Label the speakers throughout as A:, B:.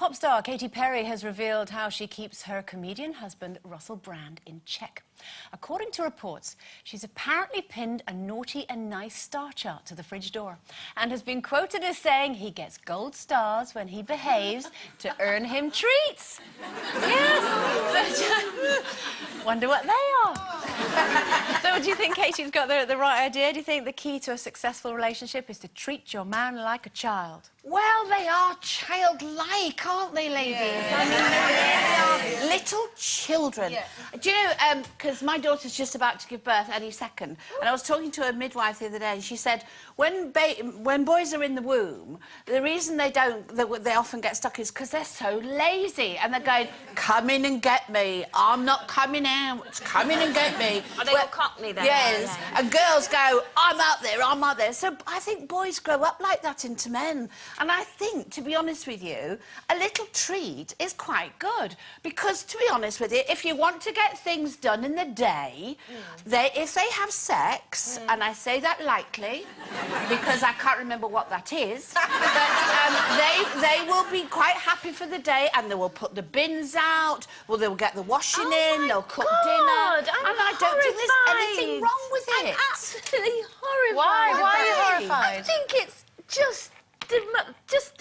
A: Pop star Katy Perry has revealed how she keeps her comedian husband Russell Brand in check. According to reports, she's apparently pinned a naughty and nice star chart to the fridge door and has been quoted as saying he gets gold stars when he behaves to earn him treats. Yes. Wonder what they are. So do you think Katie's got the right idea? Do you think the key to a successful relationship is to treat your man like a child?
B: Well, they are childlike, aren't they, ladies? Yeah. I mean, they really are little children. Yeah. Do you know, because my daughter's just about to give birth any second, and I was talking to a midwife the other day, and she said when boys are in the womb, the reason they often get stuck is because they're so lazy, and they're going, come in and get me, I'm not coming out, come in and get me.
C: Are they all cockney then?
B: Yes, and girls go, I'm out there, I'm out there. So I think boys grow up like that into men. And I think, to be honest with you, a little treat is quite good. Because, to be honest with you, if you want to get things done in the day, if they have sex, and I say that lightly, because I can't remember what that is, but they will be quite happy for the day, and they will put the bins out, well, they'll get the washing in, they'll cook dinner. And I don't think there's anything wrong with it.
C: I'm absolutely horrified.
A: Why are you horrified?
C: I think it's just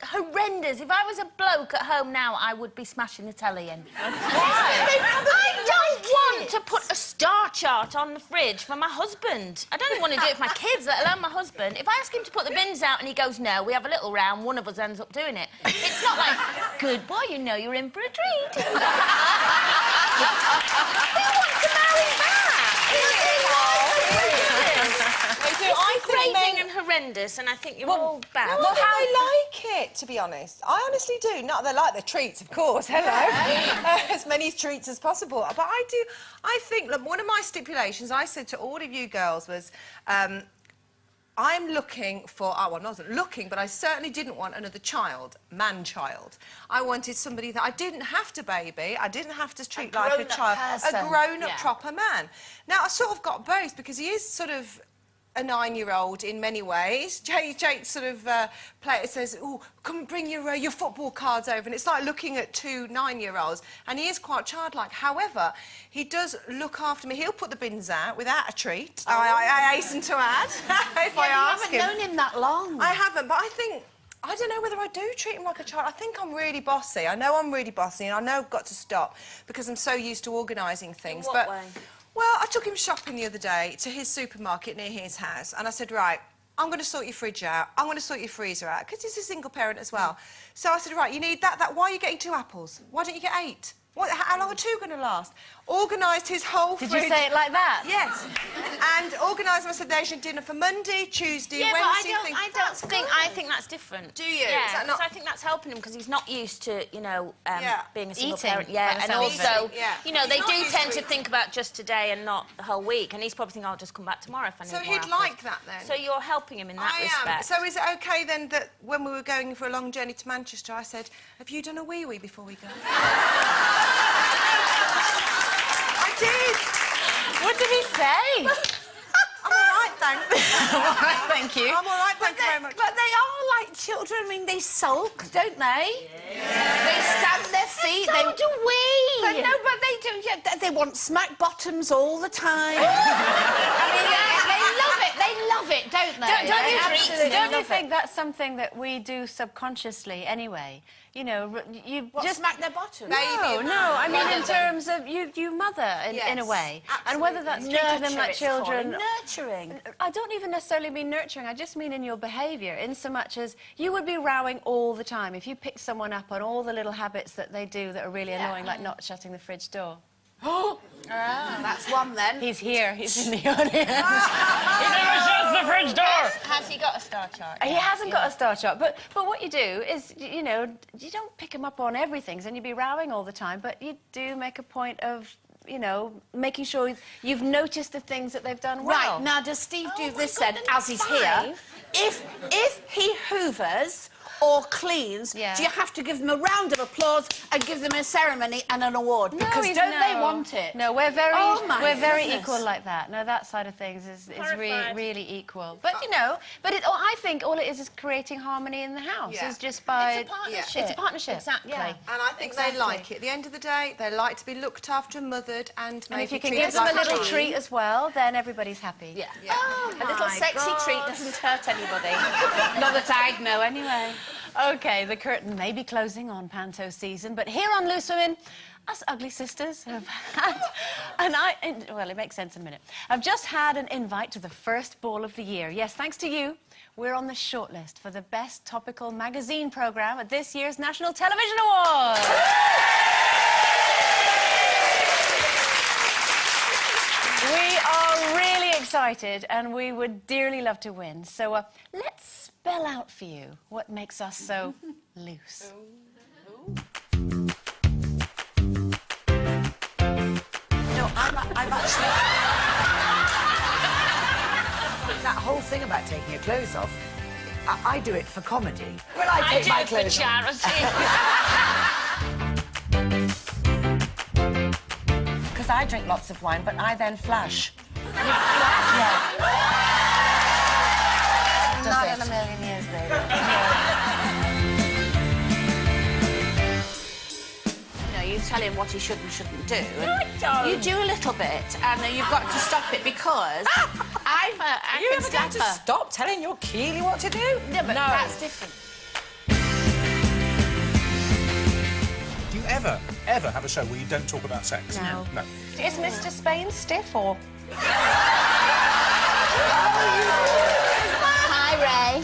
C: horrendous. If I was a bloke at home now, I would be smashing the telly in.
B: Why?
C: I don't want to put a star chart on the fridge for my husband. I don't even want to do it for my kids, let alone my husband. If I ask him to put the bins out and he goes, no, we have a little round, one of us ends up doing it. It's not like, good boy, you know you're in for a treat. Who wants to marry that? Craving and horrendous, and I think you're all bad.
D: Well, I like it, to be honest. I honestly do. Not that I like the treats, of course. Hello. As many treats as possible. But I think, look, one of my stipulations I said to all of you girls was, I'm looking for... Oh, well, I wasn't looking, but I certainly didn't want another child, man-child. I wanted somebody that I didn't have to baby, I didn't have to treat like a child. A grown-up, proper man. Now, I sort of got both, because he is sort of a 9-year-old in many ways. Jake sort of says, oh, come bring your football cards over, and it's like looking at 2 9-year-olds, and he is quite childlike. However, he does look after me. He'll put the bins out without a treat. Oh. I hasten to add. If I ask him.
B: You haven't known him that long.
D: I haven't, but I think, I don't know whether I do treat him like a child. I think I'm really bossy. I know I'm really bossy, and I know I've got to stop because I'm so used to organising things.
C: In what way?
D: Well, I took him shopping the other day to his supermarket near his house, and I said, right, I'm going to sort your fridge out, I'm going to sort your freezer out, because he's a single parent as well. So I said, right, you need that, why are you getting 2 apples? Why don't you get 8? How long are 2 going to last? Organised his whole fridge.
A: Did you say it like that?
D: Yes. And organised my sedation dinner for Monday, Tuesday, Wednesday.
C: But I think that's different.
D: Do you?
C: Yeah, because I think that's helping him, because he's not used to, you know, being a single parent.
A: Yeah,
C: and also, you know, they do tend to
D: eating.
C: think about just today and not the whole week, and he's probably thinking, I'll just come back tomorrow if I need more
D: So he'd
C: apples.
D: like that, then?
C: So you're helping him in that respect.
D: So is it OK, then, that when we were going for a long journey to Manchester, I said, have you done a wee-wee before we go? I did.
A: What did he say?
D: I'm all right, thanks.
A: All right, thank you.
D: I'm all right, thank you very much.
B: But they are like children. I mean, they sulk, don't they? Yeah. They stamp their feet.
C: So do we.
B: But no, but they do. Yeah, they want smack bottoms all the time. I mean, they love it. They love it, don't they?
A: Don't you think that's something that we do subconsciously anyway? You know, you just
B: smack their bottom.
A: No, I mean in terms of you mother in a way, and whether that's treating them like children.
B: Nurturing.
A: I don't even necessarily mean nurturing. I just mean in your behaviour, in so much as you would be rowing all the time if you pick someone up on all the little habits that they do that are really annoying, like not shutting the fridge door.
B: Oh, that's one then.
A: He's here. He's in the audience.
E: He never shuts the fridge door.
C: Has he got a star chart?
A: He hasn't got a star chart, but what you do is, you know, you don't pick him up on everything, so then you'd be rowing all the time, but you do make a point of, you know, making sure you've noticed the things that they've done well.
B: Right, now does Steve do this then, as he's here? If he hoovers or cleans, do you have to give them a round of applause and give them a ceremony and an award? Because don't they want it?
A: No, we're very
B: goodness.
A: equal like that. No, that side of things is really equal. But you know, I think all it is creating harmony in the house.
D: Yeah.
A: Is just by
C: It's a partnership.
A: It's a partnership.
C: Exactly.
A: Yeah.
D: And I think they like it. At the end of the day, they like to be looked after and mothered and
A: And if you
D: maybe
A: can give
D: treated
A: them a
D: like
A: little
D: tea.
A: treat as well, then everybody's happy.
B: Yeah.
A: Oh,
B: A little sexy treat doesn't hurt anybody. Not that I'd know, anyway.
A: Okay, the curtain may be closing on Panto season, but here on Loose Women, us ugly sisters have had, well, it makes sense in a minute. I've just had an invite to the first ball of the year. Yes, thanks to you, we're on the shortlist for the best topical magazine programme at this year's National Television Awards. We are really excited and we would dearly love to win. So let's spell out for you what makes us so loose.
B: No, I'm actually...
F: That whole thing about taking your clothes off, I do it for comedy. When I take my clothes off. Because I drink lots of wine, but I then flash. Yeah.
A: Not in a million years, baby.
B: You tell him what he should and shouldn't do.
C: No, I don't.
B: You do a little bit, and you've got to stop it because I
F: You
B: can
F: ever
B: slap
F: going to
B: her.
F: stop telling your Keely what to do?
B: No, but that's different.
G: Do you ever have a show where you don't talk about sex?
A: No.
G: No.
F: Is Mr. Spain stiff or...?
C: Hi, Ray.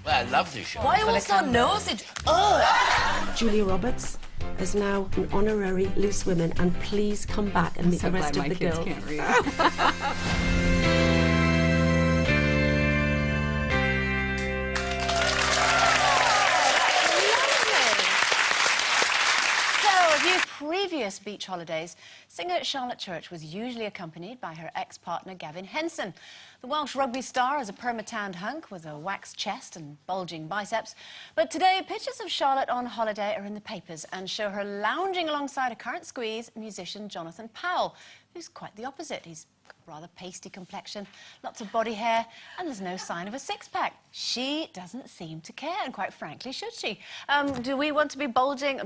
E: Well, I love this show.
F: Why are you all so nosy?
H: Julia Roberts is now an honorary Loose Women, and please come back and meet the rest of the girls.
A: So, a few previous beach holidays, singer Charlotte Church was usually accompanied by her ex-partner Gavin Henson. The Welsh rugby star is a perma-tanned hunk with a waxed chest and bulging biceps. But today, pictures of Charlotte on holiday are in the papers and show her lounging alongside a current squeeze musician Jonathan Powell, who's quite the opposite. He's got a rather pasty complexion, lots of body hair, and there's no sign of a six-pack. She doesn't seem to care, and quite frankly, should she? Do we want to be bulging? Do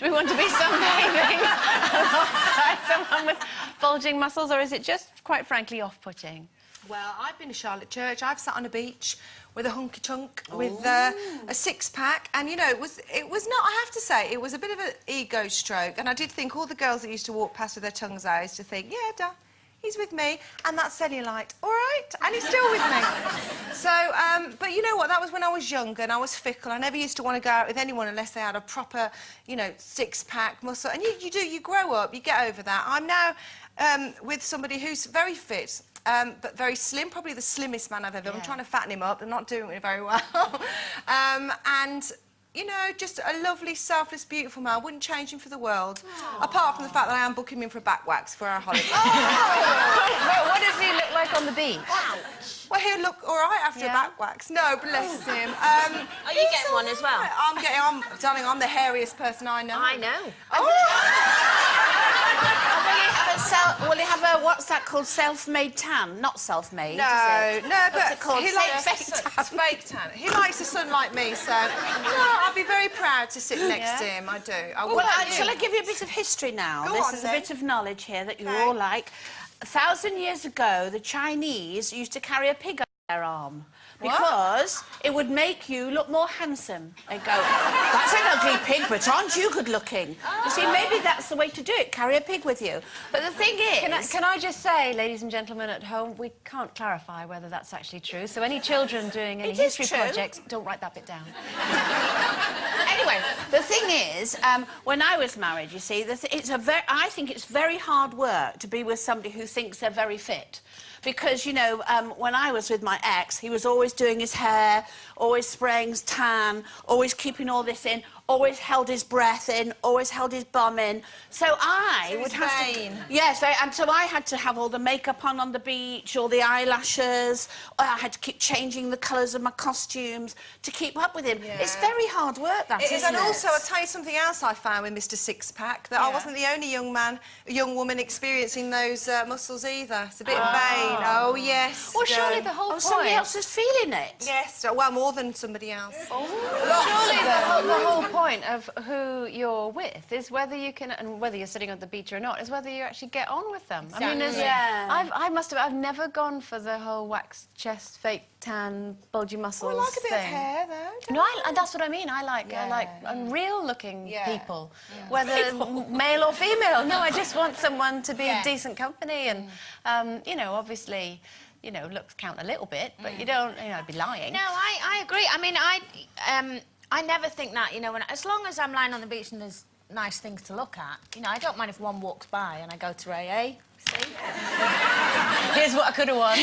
A: we want to be sunbathing alongside someone with bulging muscles, or is it just, quite frankly, off-putting?
D: Well, I've been to Charlotte Church. I've sat on a beach with a hunky chunk, with a six-pack, and you know, it was not. I have to say, it was a bit of an ego stroke, and I did think all the girls that used to walk past with their tongues out used to think, yeah, duh, he's with me, and that's cellulite, all right, and he's still with me. So, but you know what? That was when I was younger and I was fickle. I never used to want to go out with anyone unless they had a proper, you know, six-pack muscle. And you grow up, you get over that. I'm now with somebody who's very fit. But very slim, probably the slimmest man I've ever. I'm trying to fatten him up. I'm not doing it very well. And, you know, just a lovely, selfless, beautiful man. I wouldn't change him for the world. Aww. Apart from the fact that I am booking him for a back wax for our holiday.
A: Well, what does he look like on the beach?
D: Well, he'll look all right after a back wax. No, bless him.
C: Are you getting one as well?
D: Right. Darling, I'm the hairiest person I know.
C: I know.
B: Will he have a, what's that called, self-made tan? Not self-made,
D: No,
B: is it?
D: no,
B: What's
D: but
B: it called?
D: he likes
B: Fake tan.
D: fake tan. He likes the sun like me, so I'll be very proud to sit next to him. I do.
B: Well, shall I give you a bit of history now?
D: Go
B: This
D: on,
B: is
D: then.
B: a bit of knowledge here that you all like. 1,000 years ago, the Chinese used to carry a pig on their arm because it would make you look more handsome. They go, that's an ugly pig, but aren't you good looking? You see, maybe that's the way to do it, carry a pig with you. But the thing is...
A: Can I just say, ladies and gentlemen at home, we can't clarify whether that's actually true. So any children doing any history projects, don't write that bit down.
B: Anyway, the thing is, when I was married, you see, I think it's very hard work to be with somebody who thinks they're very fit. Because, you know, when I was with my ex, he was always doing his hair, always spraying his tan, always keeping all this in, always held his breath in, always held his bum in. So I would have
D: vain.
B: to... Yes, and so I had to have all the makeup on the beach, all the eyelashes. I had to keep changing the colours of my costumes to keep up with him.
D: Yeah.
B: It's very hard work, that,
D: It is,
B: isn't
D: and
B: it?
D: also I'll tell you something else I found with Mr. Six-Pack, that I wasn't the only young woman experiencing those muscles either. It's a bit vain. Oh, yes.
A: Well, surely the whole point...
B: Somebody else is feeling it.
D: Yes, well, more than somebody else.
A: Surely the whole point of who you're with is whether you can, and whether you're sitting on the beach or not, is whether you actually get on with them. I mean, I've never gone for the whole wax chest, fake tan, bulgy muscles
D: I like a bit
A: thing.
D: of hair, though.
A: No, that's what I mean. I like real-looking people, whether male or female. No, I just want someone to be decent company, and you know, obviously, you know, looks count a little bit, but you don't, you know, I'd be lying.
C: No, I agree. I mean, I never think that, you know, as long as I'm lying on the beach and there's nice things to look at, you know, I don't mind if one walks by and I go to AA. See?
A: Here's what I could have won.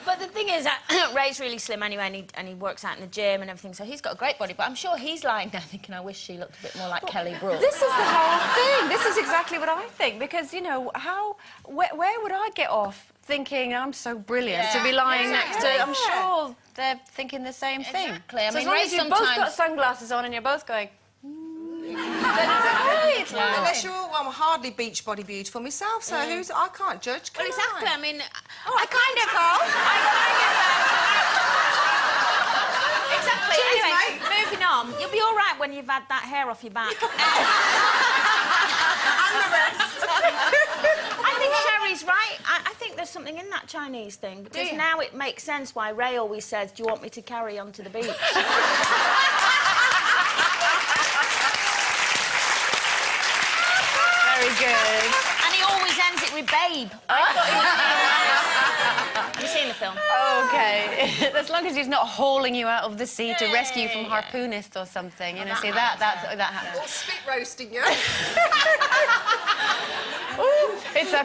C: But the thing is, Ray's really slim anyway, and he works out in the gym and everything, so he's got a great body. But I'm sure he's lying there thinking, I wish she looked a bit more like Kelly Brook.
A: This is the whole thing. This is exactly what I think, because, you know, where would I get off thinking I'm so brilliant to be lying next to... I'm sure they're thinking the same thing.
C: Exactly. I
A: So
C: mean,
A: as long
C: Ray
A: as you've both got
C: sometimes...
A: sunglasses on and you're both going...
D: Unless you're, well, I'm hardly beach body beautiful myself, so I can't judge, can
C: Well, exactly. I mean,
D: I kind of
C: Exactly. Anyway, moving on. You'll be all right when you've had that hair off your back. I think Sherry's right. I think there's something in that Chinese thing, because now it makes sense why Ray always says, do you want me to carry on to the beach?
A: Very good.
C: And he always ends it with babe. Have you seen the film?
A: OK. As long as he's not hauling you out of the sea to rescue you from harpoonists or something, you know, see, that happens.
D: spit roasting you.
A: It's a